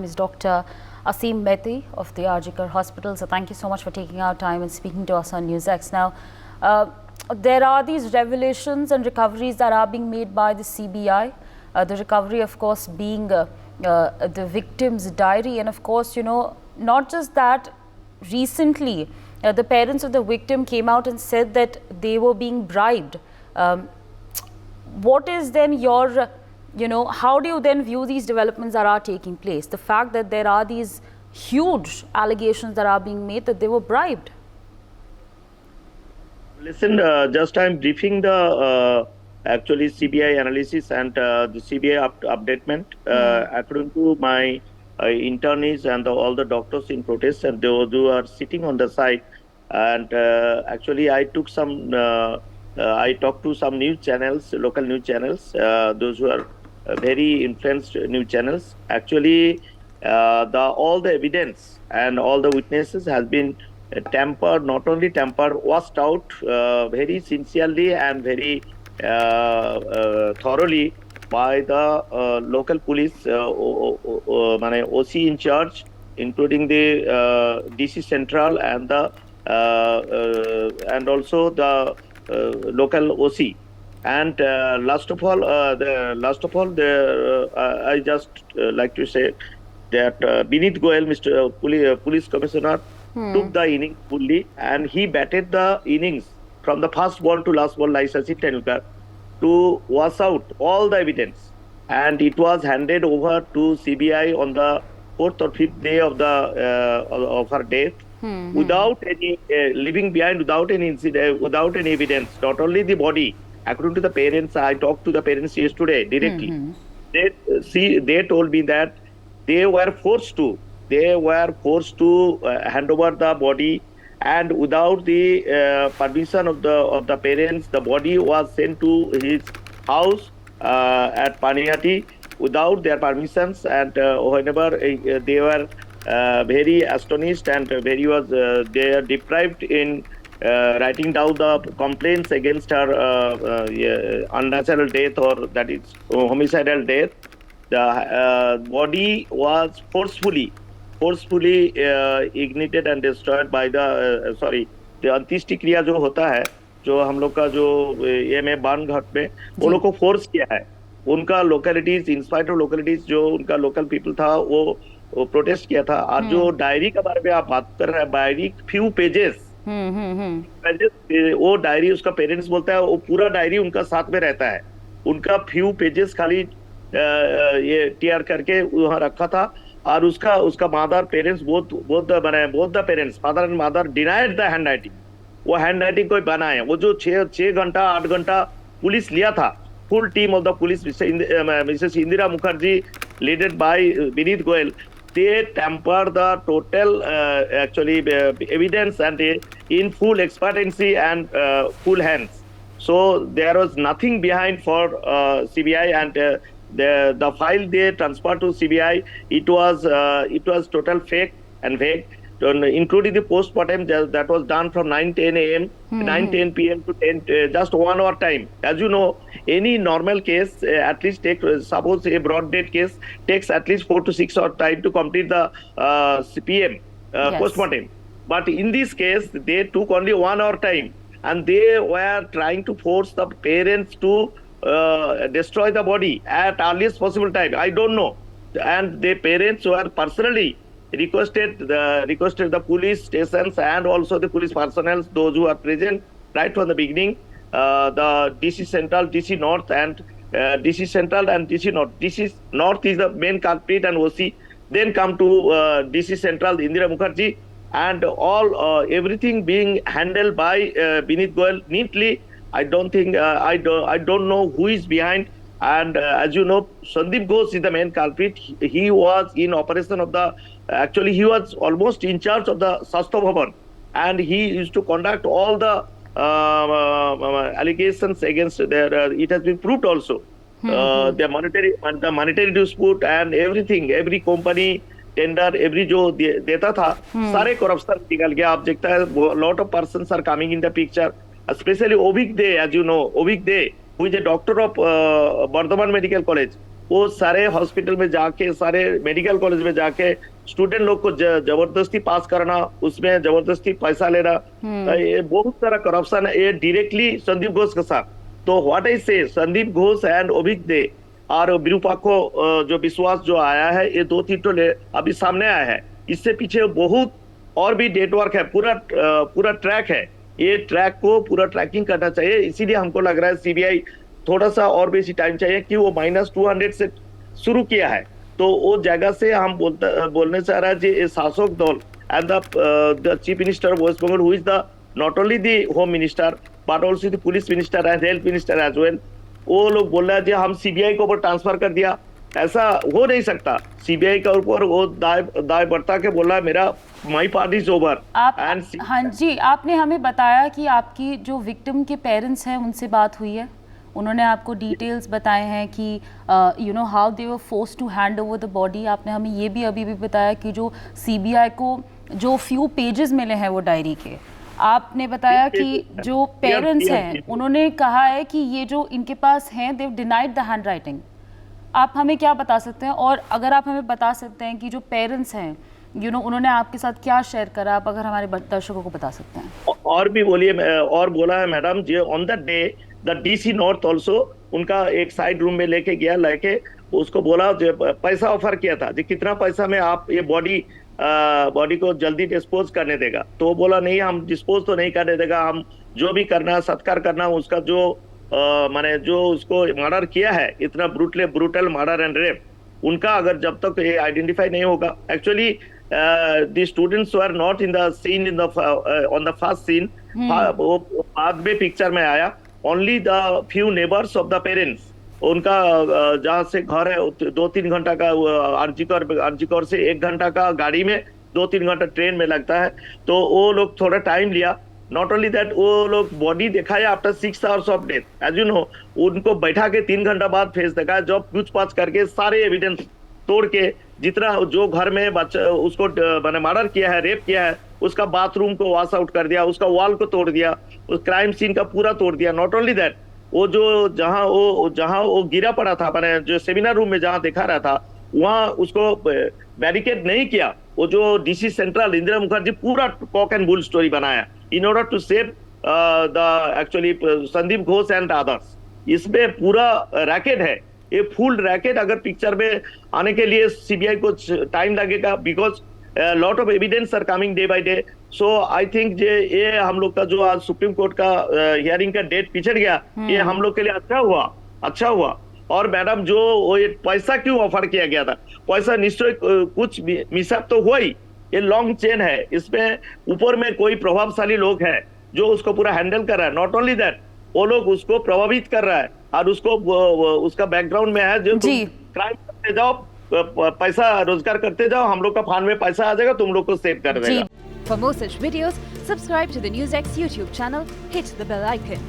is Dr. Aseem Mehti of the RG Kar Hospital. So thank you so much for taking our time and speaking to us on NewsX. Now, there are these revelations and recoveries that are being made by the CBI. The recovery, of course, being the victim's diary. And of course, you know, not just that, recently, the parents of the victim came out and said that they were being bribed. What is then your, how do you then view these developments that are taking place? The fact that there are these huge allegations that are being made that they were bribed. Listen, just I'm briefing the actually CBI analysis and the CBI updatement. According to my internees and all the doctors in protest and those who are sitting on the side, and actually I took some, I talked to some news channels, local news channels, those who are very influenced news channels. Actually, all the evidence and all the witnesses has been tampered, not only tampered, washed out very sincerely and very thoroughly by the local police, OC in charge, including the DC Central and the and also the local OC. And last of all, I just like to say that Binit Goyal, Mr. Police Commissioner, took the innings fully, and he batted the innings from the first ball to last ball like Sachin Tendulkar to wash out all the evidence. And it was handed over to CBI on the 4th or 5th day of her death, without any leaving behind, without any incident, without any evidence. Not only the body. According to the parents, I talked to the parents yesterday directly. They told me that they were forced to hand over the body, and without the permission of the parents, the body was sent to his house at Panihati without their permissions. And whenever they were very astonished and they are deprived in writing down the complaints against her unnatural death, or that is homicidal death. The body was forcefully ignited and destroyed by the the अंत्येष्टि क्रिया जो होता है, जो हम लोग का जो ये में बान घाट में वो लोग को फोर्स किया है, उनका लोकेलिटीज, इंस्पाइट ऑफ लोकेलिटीज जो उनका लोकल पीपल था वो प्रोटेस्ट किया था. और जो डायरी के बारे में आप बात कर रहे हैं, डायरी फ्यू पेजेस, वो डायरी उसका पेरेंट्स बोलता है वो पूरा डायरी उनका साथ में रहता है. उनका फ्यू पेजेस खाली ये टीआर करके वहां रखा था. और उसका mother parents both the parents, father and mother, denied the hand writing. वो हैंड राइटिंग कोई बना है. वो जो 6 घंटा 8 घंटा पुलिस लिया था, full team of the police, Mrs Indira Mukherjee leaded by Vineet Goyal, they tamper the total actually evidence and in full expectancy and full hands. So there was nothing behind for CBI, and the file they transferred to CBI, it was total fake and vague, including the post-mortem that was done from 9:10 a.m. 9:10 p.m. to 10, just 1 hour time. As you know, any normal case at least suppose a broad date case takes at least 4 to 6 hour time to complete the PM post-mortem. But in this case, they took only 1 hour time, and they were trying to force the parents to destroy the body at earliest possible time. I don't know. And the parents were personally requested the police stations and also the police personnel, those who are present right from the beginning, the DC Central, DC North, and DC Central and DC North. DC North is the main culprit and OC. Then come to DC Central, Indira Mukherjee, and all everything being handled by Binit Goyal neatly. I don't think I don't know who is behind. And as you know, Sandeep Ghosh is the main culprit. He was in operation of the, actually he was almost in charge of the Sastha Bhavan, and he used to conduct all the allegations against their, it has been proved also, the monetary dispute and everything, every company, tender, every जो देता था, सारे corruption निकल गया. आप देखता है lot of persons are coming in the picture, especially Ovik De, as you know, Ovik De, who is a doctor of Bardhaman Medical College. वो सारे हॉस्पिटल में जाके, सारे मेडिकल कॉलेज में जाके स्टूडेंट लोग को जबरदस्ती पास करना, उसमें जबरदस्ती पैसा लेना, ये बहुत सारा करप्शन है ये डायरेक्टली संदीप घोष के साथ। तो व्हाट आई से, संदीप घोष एंड अभिज्ञ और विरूपाक्ष जो विश्वास जो आया है, ये 2-3 तो अभी सामने आया है। इससे पीछे बहुत और भी नेटवर्क है, पूरा ट्रैक है। ये ट्रैक को पूरा ट्रैकिंग करना चाहिए। इसीलिए हमको लग रहा है सीबीआई थोड़ा सा और बेसी टाइम चाहिए कि वो -200 से शुरू किया है, तो वो जगह से हम बोलने चाह रहा है शासक दल and the chief minister of West Bengal, who is the not only the home minister but also the police minister and health minister as well, वो लोग बोल रहे हैं हम सीबीआई के ऊपर ट्रांसफर कर दिया। ऐसा हो नहीं सकता। सीबीआई के ऊपर वो दाय बरता के बोला है मेरा माई पार्ट इज ओवर। हाँ जी, आपने हमें बताया कि आपकी जो विक्टिम के पेरेंट्स हैं उनसे बात हुई है, उन्होंने आपको डिटेल्स बताए हैं कि you know how they were force to hand over the body. आपने हमें ये भी अभी बताया कि जो सीबीआई को जो फ्यू पेजेस मिले हैं वो डायरी के, आपने बताया कि जो पेरेंट्स हैं उन्होंने कहा है कि ये जो इनके पास हैं दे डिनाइड द हैंड राइटिंग। आप हमें क्या बता सकते हैं, और अगर आप हमें बता सकते हैं कि जो पेरेंट्स हैं यू नो उन्होंने आपके साथ क्या शेयर करा, आप अगर हमारे दर्शकों को बता सकते हैं। और भी बोलिए। और बोला है madam ji on the day the DC north also उनका एक साइड रूम में लेके गया, लेके उसको बोला जो पैसा ऑफर किया था जो कितना पैसा में आप ये बॉडी को जल्दी डिस्पोज करने देगा, तो वो बोला नहीं हम डिस्पोज तो नहीं करने देगा, हम जो भी करना सत्कार करना उसका जो माने जो उसको मर्डर किया है, इतना ब्रूटल मर्डर एंड रेप, उनका अगर जब तक ये आइडेंटिफाई नहीं होगा। Actually the students were not in the scene in the on the first scene, वो बाद में पिक्चर में आया। Only the few neighbours of the parents, उनका जहाँ से घर है 2-3 घंटा का अर्जिकर से 1 घंटा का गाड़ी में, 2-3 घंटा ट्रेन में लगता है, तो वो लोग थोड़ा टाइम लिया। नॉट ओनली दैट, वो लोग बॉडी दिखाया after 6 hours of death as you know, उनको बैठा के 3 घंटा बाद फेस दिखाया, जब पूछताछ करके सारे एविडेंस तोड़ के जितना जो घर में बच्चा उसको मैंने मर्डर किया है, रेप किया है, उसका बाथरूम को वॉश आउट कर दिया, उसका वॉल को तोड़ दिया, उस क्राइम सीन का पूरा तोड़ दिया। नॉट ओनली दैट, वो जो जहां वो गिरा पड़ा था, मैंने जो सेमिनार रूम में जहां दिखा रहा था, वहां उसको बैरिकेड नहीं किया। वो जो डीसी सेंट्रल इंदिरा मुखर्जी पूरा कॉक एंड बुल स्टोरी बनाया in order to save the actually Sandip Ghosh and others. इसमें पूरा रैकेट है, ये फुल रैकेट। अगर पिक्चर में आने के लिए सीबीआई को टाइम लगेगा, because lot of evidence are coming day by day. So I think ये हम लोग का जो आज सुप्रीम कोर्ट का हियरिंग का डेट पिछड़ गया, ये हम लोग के लिए अच्छा हुआ। और मैडम जो वो ये पैसा क्यों ऑफर किया गया था, पैसा निश्चय कुछ मिसअप तो हुआ ही, ये लॉन्ग चेन है, इसमें ऊपर में कोई प्रभावशाली लोग हैं जो उसको पूरा हैंडल कर रहा है। नॉट ओनली दैट, वो लोग उसको प्रभावित कर रहा है और उसको उसका बैकग्राउंड में है जो क्राइम करते जाओ, पैसा रोजगार करते जाओ, हम लोग का फांड में पैसा आ जाएगा, तुम लोग को सेव कर देगा। For more such videos, subscribe to the NewsX YouTube channel, hit the bell icon.